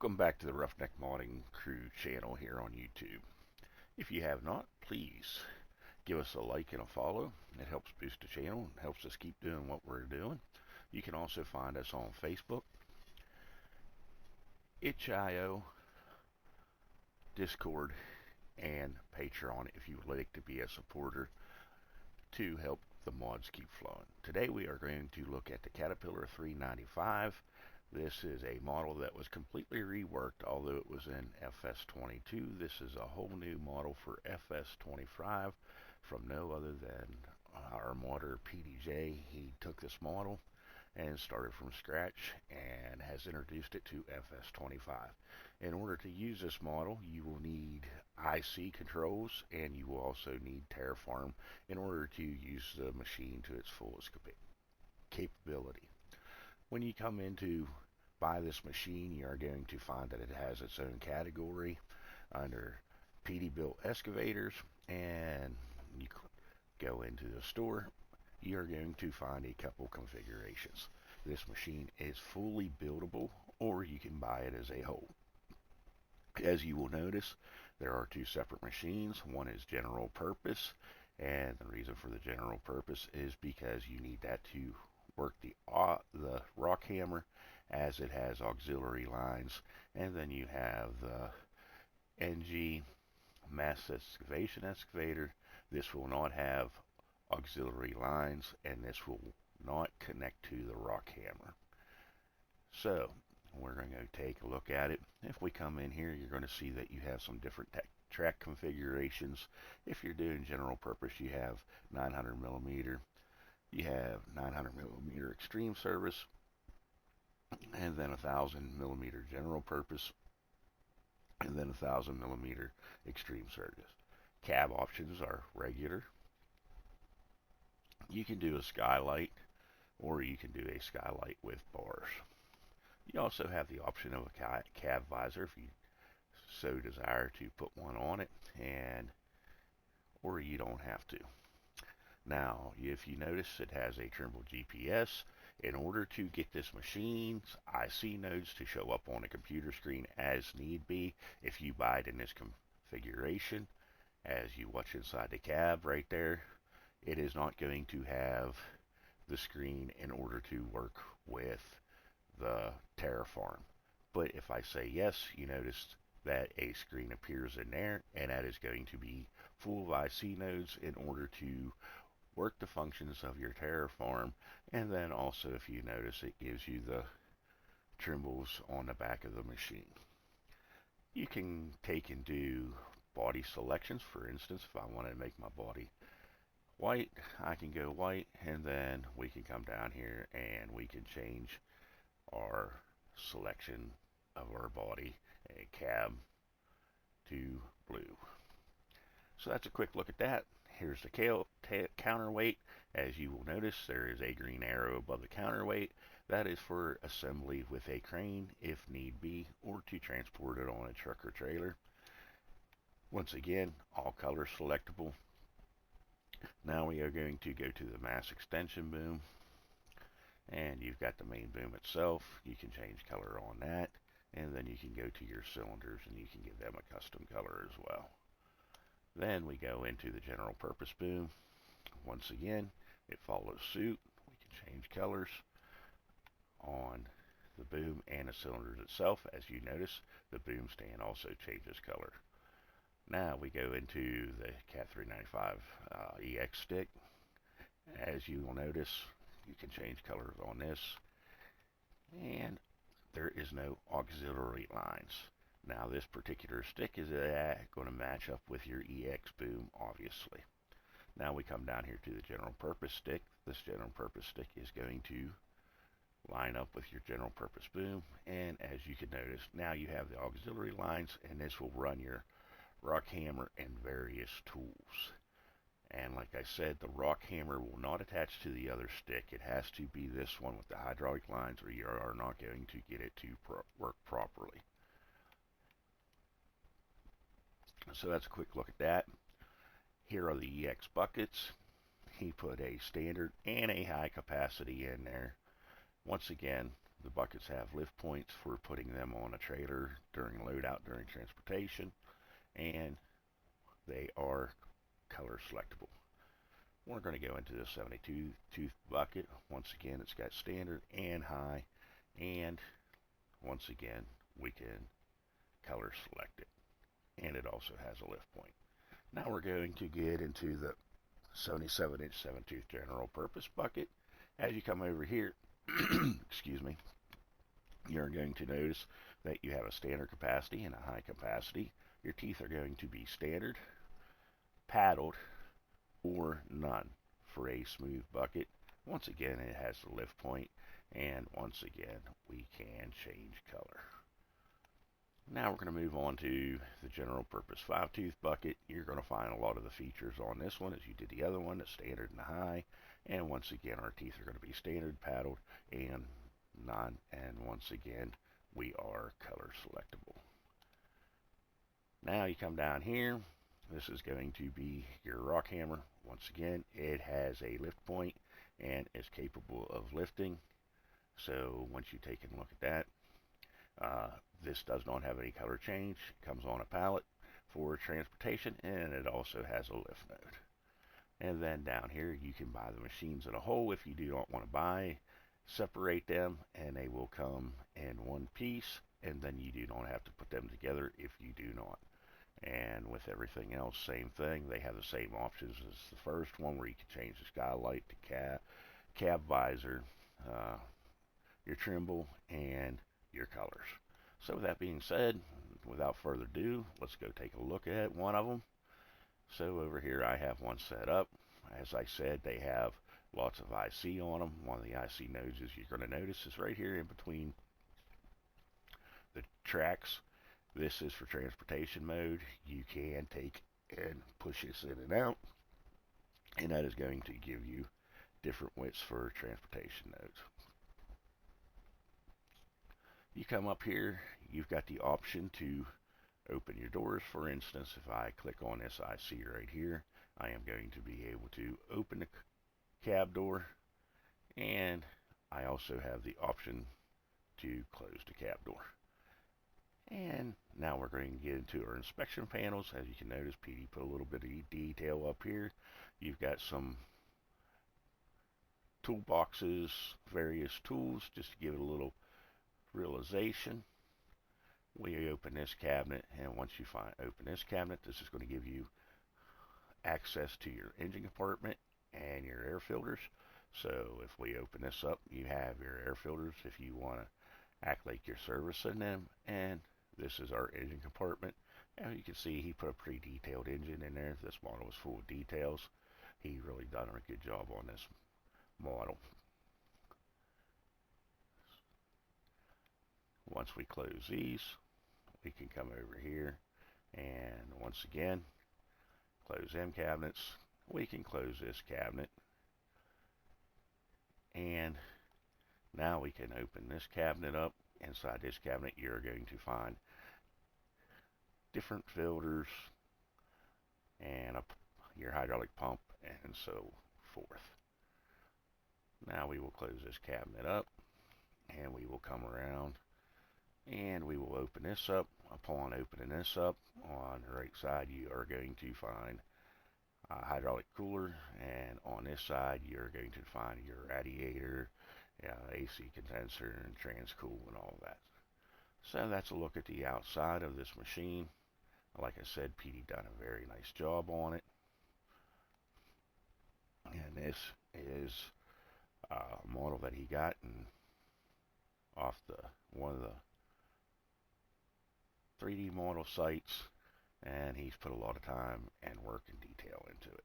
Welcome back to the RoughNeck Modding Crew channel here on YouTube. If you have not, please give us a like and a follow. It helps boost the channel and helps us keep doing what we're doing. You can also find us on Facebook, itch.io, Discord, and Patreon if you would like to be a supporter to help the mods keep flowing. Today we are going to look at the Caterpillar 395. This is a model that was completely reworked, although it was in FS22. This is a whole new model for FS25 from no other than our modder PDJ. He took this model and started from scratch and has introduced it to FS25. In order to use this model, you will need IC controls, and you will also need TerraFarm in order to use the machine to its fullest capability. When you come in to buy this machine, you are going to find that it has its own category under PD-built excavators, and you go into the store, you are going to find a couple configurations. This machine is fully buildable, or you can buy it as a whole. As you will notice, there are two separate machines. One is general purpose, and the reason for the general purpose is because you need that to work the rock hammer, as it has auxiliary lines. And then you have the NG mass excavation excavator. This will not have auxiliary lines, and this will not connect to the rock hammer. So we're going to take a look at it. If we come in here, you're going to see that you have some different track configurations. If you're doing general purpose, you have 900 millimeter, you have 900 millimeter extreme service, and then 1000 millimeter general purpose, and then 1000 millimeter extreme service. Cab options are regular. You can do a skylight, or you can do a skylight with bars. You also have the option of a cab visor if you so desire to put one on it, or you don't have to. Now, if you notice, it has a Trimble GPS. In order to get this machine's IC nodes to show up on a computer screen as need be, if you buy it in this configuration, as you watch inside the cab right there, it is not going to have the screen in order to work with the TerraFarm. But if I say yes, you notice that a screen appears in there, and that is going to be full of IC nodes in order to work the functions of your TerraFarm. And then also, if you notice, it gives you the Trimbles on the back of the machine. You can take and do body selections. For instance, if I want to make my body white, I can go white, and then we can come down here and we can change our selection of our body, a cab, to blue. So that's a quick look at that. Here's the counterweight. As you will notice, there is a green arrow above the counterweight. That is for assembly with a crane if need be, or to transport it on a truck or trailer. Once again, all colors selectable. Now we are going to go to the mass extension boom, and you've got the main boom itself. You can change color on that, and then you can go to your cylinders and you can give them a custom color as well. Then we go into the general purpose boom. Once again, it follows suit. We can change colors on the boom and the cylinders itself. As you notice, the boom stand also changes color. Now we go into the Cat 395 EX stick. As you will notice, you can change colors on this, and there is no auxiliary lines. Now this particular stick is going to match up with your EX boom, obviously. Now we come down here to the general purpose stick. This general purpose stick is going to line up with your general purpose boom, and as you can notice, now you have the auxiliary lines, and this will run your rock hammer and various tools. And like I said, the rock hammer will not attach to the other stick. It has to be this one with the hydraulic lines, or you are not going to get it to work properly. So that's a quick look at that. Here are the EX buckets. He put a standard and a high capacity in there. Once again, The buckets have lift points for putting them on a trailer during loadout during transportation, and they are color selectable. We're going to go into the 72 tooth bucket. Once again, it's got standard and high, and once again, we can color select it, and it also has a lift point. Now we're going to get into the 77-inch 7-tooth general purpose bucket. As you come over here, excuse me, you're going to notice that you have a standard capacity and a high capacity. Your teeth are going to be standard, paddled, or none for a smooth bucket. Once again, it has the lift point, and once again, we can change color. Now we're going to move on to the general purpose 5-tooth bucket. You're going to find a lot of the features on this one as you did the other one, the standard and the high. And once again, our teeth are going to be standard, paddled, and none. And once again, we are color selectable. Now you come down here. This is going to be your rock hammer. Once again, it has a lift point and is capable of lifting. So once you take a look at that, this does not have any color change. It comes on a pallet for transportation, and it also has a lift node. And then down here, you can buy the machines in a whole if you do not want to buy. Separate them, and they will come in one piece, and then you do not have to put them together if you do not. And with everything else, same thing. They have the same options as the first one, where you can change the skylight, the cab visor, your trimble, and your colors. So with that being said, without further ado, let's go take a look at one of them. So over here I have one set up. As I said, they have lots of IC on them. One of the IC nodes, as you're going to notice, is right here in between the tracks. This is for transportation mode. You can take and push this in and out, and that is going to give you different widths for transportation nodes. You come up here, you've got the option to open your doors. For instance, if I click on this IC right here, I am going to be able to open the cab door, and I also have the option to close the cab door. And now we're going to get into our inspection panels. As you can notice, PD put a little bit of detail up here. You've got some toolboxes, various tools, just to give it a little realization. We open this cabinet, and once you open this cabinet, this is going to give you access to your engine compartment and your air filters. So if we open this up, you have your air filters if you want to act like you're servicing them, and this is our engine compartment. Now you can see he put a pretty detailed engine in there. This model is full of details. He really done a good job on this model. Once we close these, we can come over here and once again close them cabinets. We can close this cabinet, and now we can open this cabinet up. Inside this cabinet, you're going to find different filters and your hydraulic pump and so forth. Now we will close this cabinet up, and we will come around and we will open this up. Upon opening this up, on the right side you are going to find a hydraulic cooler, and on this side you're going to find your radiator, AC condenser, and transcool and all that. So that's a look at the outside of this machine. Like I said, PD done a very nice job on it. And this is a model that he got off one of the 3D model sites, and he's put a lot of time and work and detail into it.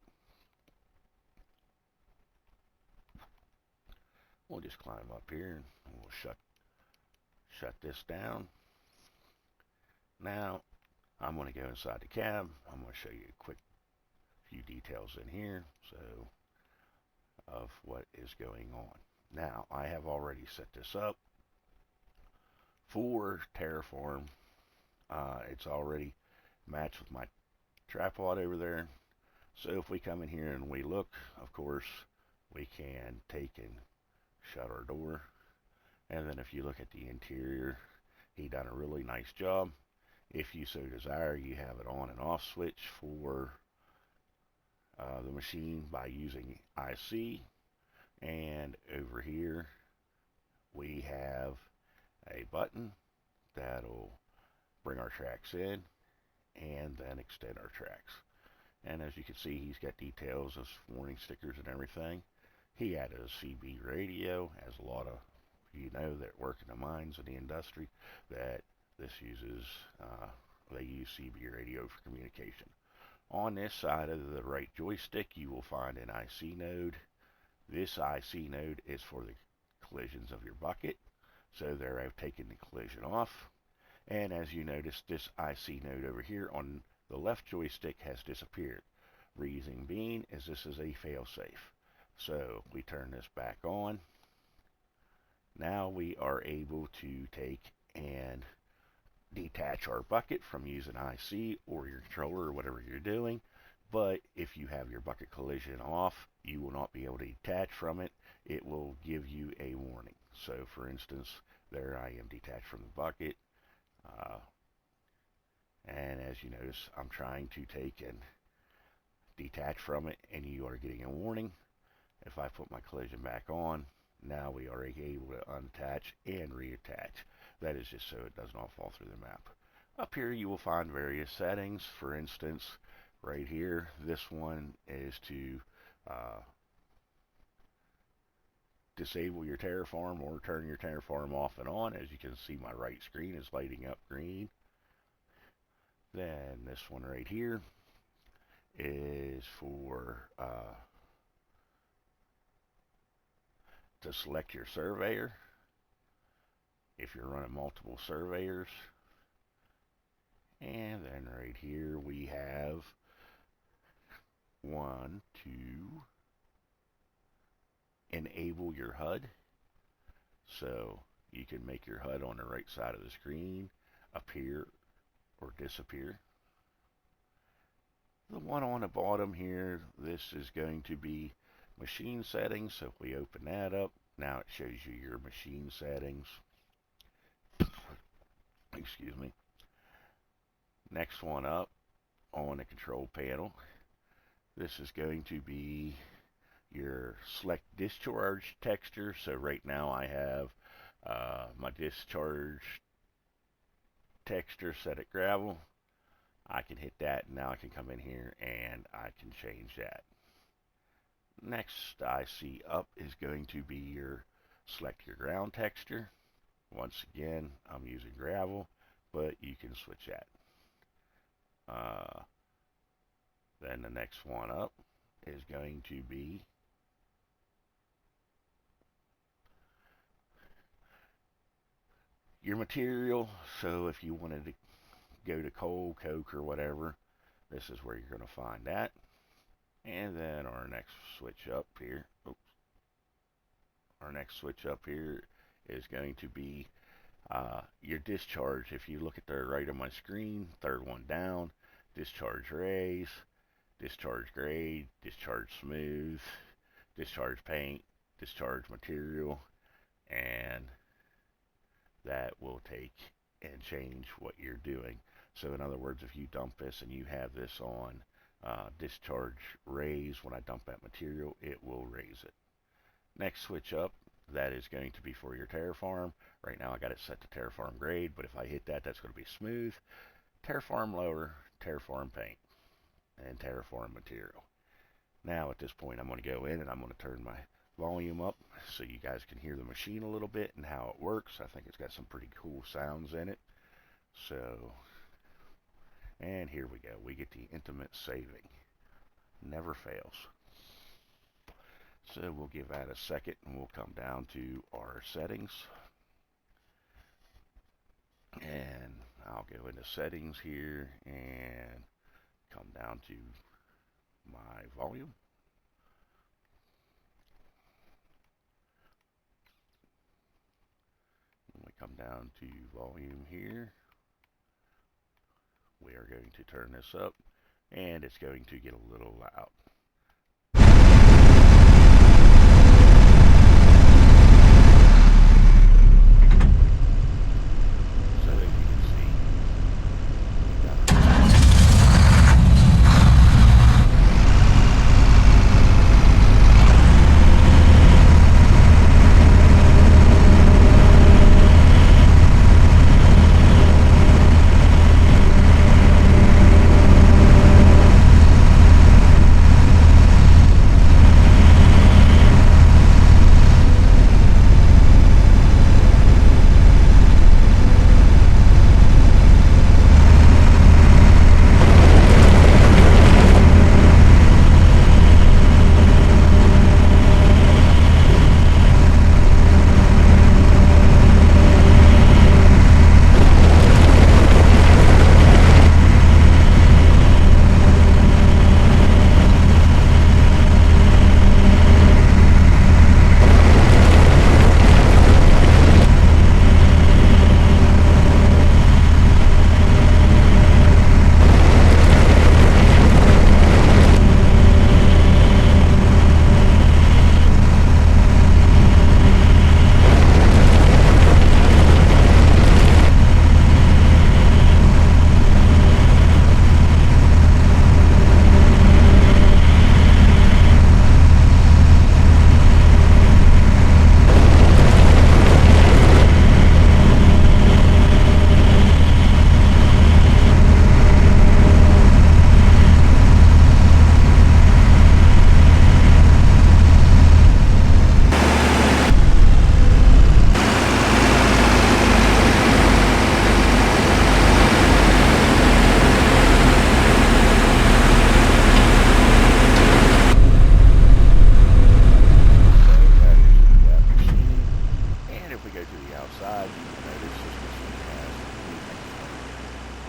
We'll just climb up here and we'll shut this down. Now I'm going to go inside the cab. I'm going to show you a quick few details in here of what is going on. Now I have already set this up for TerraFarm. It's already matched with my tripod over there. So if we come in here and we look, of course, we can take and shut our door. And then if you look at the interior, he done a really nice job. If you so desire, you have an on and off switch for the machine by using IC. And over here we have a button that'll bring our tracks in and then extend our tracks. And as you can see, he's got details of warning stickers and everything. He added a CB radio, as a lot of you know that work in the mines and the industry, that this uses, they use CB radio for communication. On this side of the right joystick, you will find an IC node. This IC node is for the collisions of your bucket. So there I've taken the collision off. And as you notice, this IC node over here on the left joystick has disappeared. Reason being is this is a failsafe. So we turn this back on. Now we are able to take and detach our bucket from using IC or your controller or whatever you're doing. But if you have your bucket collision off, you will not be able to detach from it. It will give you a warning. So for instance, there I am detached from the bucket. And as you notice, I'm trying to take and detach from it, and you are getting a warning. If I put my collision back on, now we are able to unattach and reattach. That is just so it does not fall through the map. Up here you will find various settings. For instance, right here, this one is to disable your TerraFarm or turn your TerraFarm off and on. As you can see, my right screen is lighting up green. Then this one right here is for to select your surveyor if you're running multiple surveyors. And then right here we have one to enable your HUD. So you can make your HUD on the right side of the screen appear or disappear. The one on the bottom here, this is going to be machine settings. So if we open that up, now it shows you your machine settings. Excuse me. Next one up on the control panel, this is going to be your select discharge texture. So right now I have my discharge texture set at gravel. I can hit that, and now I can come in here and I can change that. Next I see up is going to be your select your ground texture. Once again, I'm using gravel, but you can switch that. Then the next one up is going to be your material. So if you wanted to go to coal, coke, or whatever, this is where you're going to find that. And then our next switch up here, our next switch up here is going to be your discharge. If you look at the right of my screen, third one down, discharge raise, discharge grade, discharge smooth, discharge paint, discharge material, and that will take and change what you're doing. So in other words, if you dump this and you have this on discharge raise, when I dump that material, it will raise it. Next switch up, that is going to be for your TerraFarm. Right now I got it set to TerraFarm grade, but if I hit that, that's going to be smooth. TerraFarm lower, TerraFarm paint, and TerraFarm material. Now at this point I'm going to go in and I'm going to turn my volume up so you guys can hear the machine a little bit and how it works. I think it's got some pretty cool sounds in it. So, and here we go. We get the intimate saving. Never fails. So we'll give that a second and we'll come down to our settings. And I'll go into settings here and come down to my volume. When we come down to volume here, we are going to turn this up and it's going to get a little loud.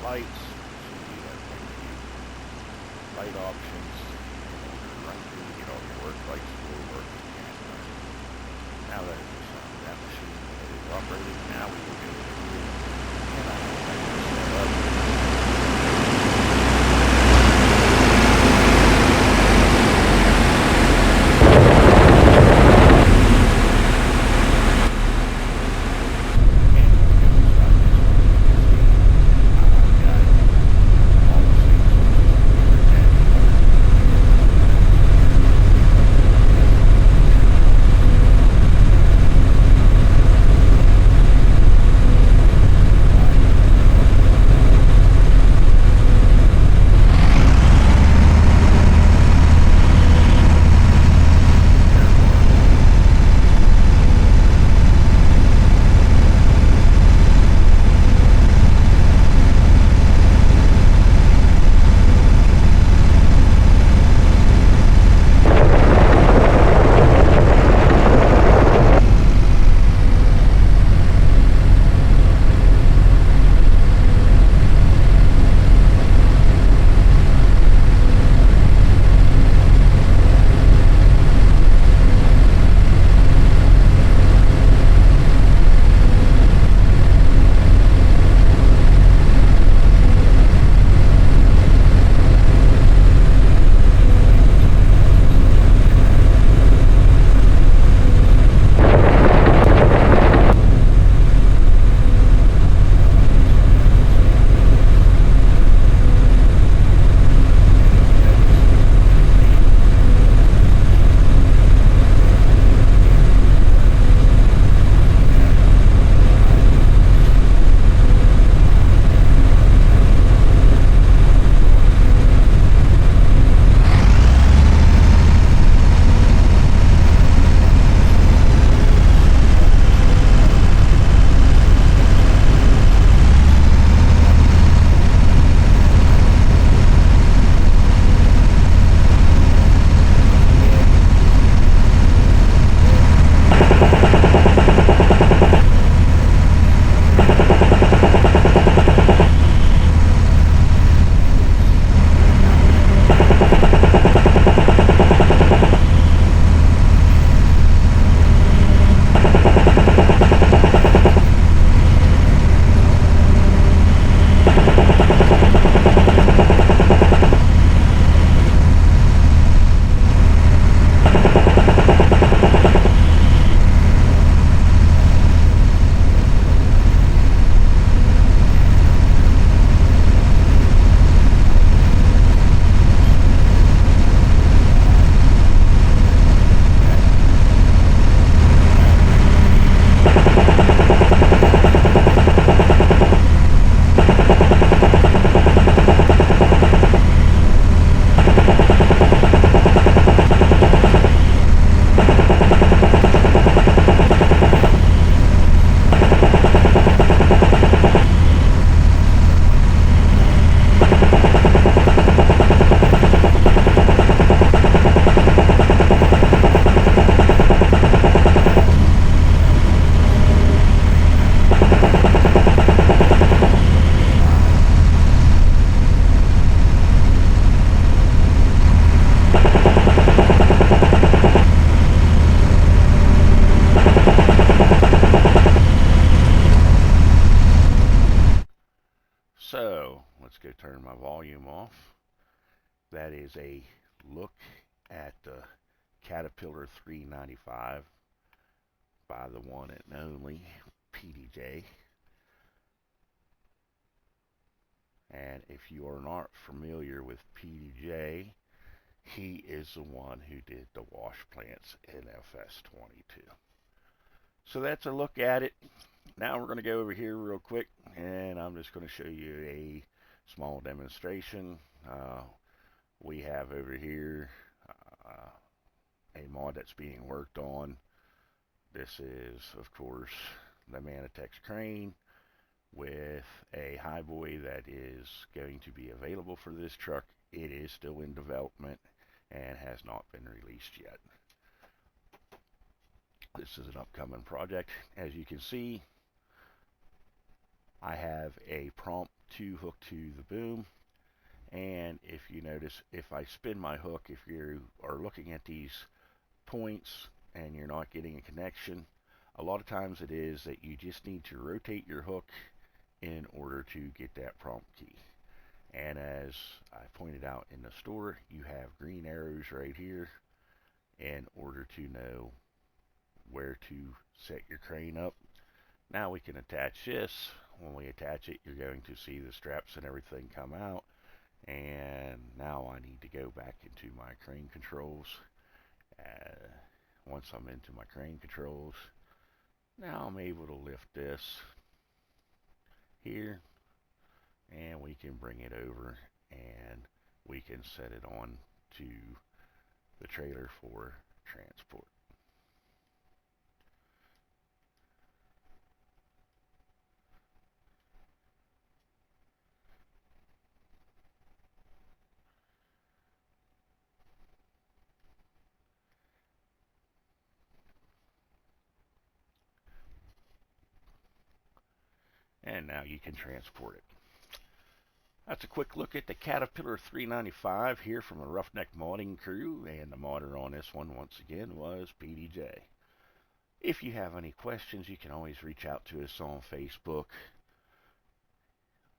lights. So you have quite a few light options in order to run through and get all your work lights will work again. Now that that machine is operating, now we will go through and I will set up. So let's go turn my volume off. That is a look at the Caterpillar 395 by the one and only PDJ. And if you are not familiar with PDJ, he is the one who did the wash plants in FS22. So that's a look at it. Now we're going to go over here real quick, and I'm just going to show you a small demonstration. We have over here a mod that's being worked on. This is, of course, the Manitex crane with a highboy that is going to be available for this truck. It is still in development and has not been released yet. This is an upcoming project. As you can see, I have a prompt to hook to the boom, and if you notice, if I spin my hook, if you are looking at these points and you're not getting a connection, a lot of times it is that you just need to rotate your hook in order to get that prompt key. And as I pointed out in the store, you have green arrows right here in order to know where to set your crane up. Now we can attach this. When we attach it, you're going to see the straps and everything come out. And now I need to go back into my crane controls. Once I'm into my crane controls, now I'm able to lift this here, and we can bring it over and we can set it on to the trailer for transport. And now you can transport it. That's a quick look at the Caterpillar 395 here from the RoughNeck modding crew, and the modder on this one once again was PDJ. If you have any questions, you can always reach out to us on Facebook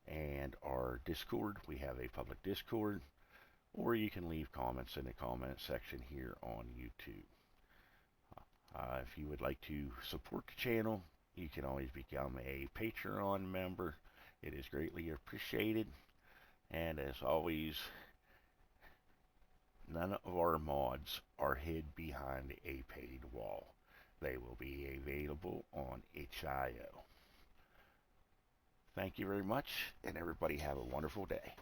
and our Discord. We have a public Discord, or you can leave comments in the comment section here on YouTube. If you would like to support the channel, you can always become a Patreon member. It is greatly appreciated. And as always, none of our mods are hid behind a paid wall. They will be available on itch.io. Thank you very much, and everybody have a wonderful day.